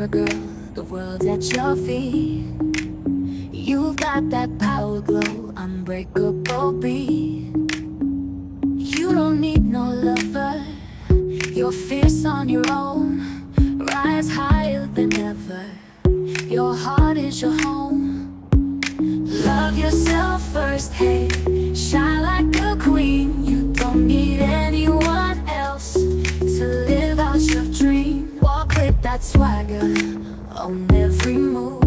a girl, the world's at your feet. You've got that power glow, unbreakable beat. You don't need no lover, you're fierce on your own. Rise higher than ever, your heart is your home. Love yourself first, hey, shine like a queen. You don't need anyone else to live out your dream. Walk with that swagger on every move.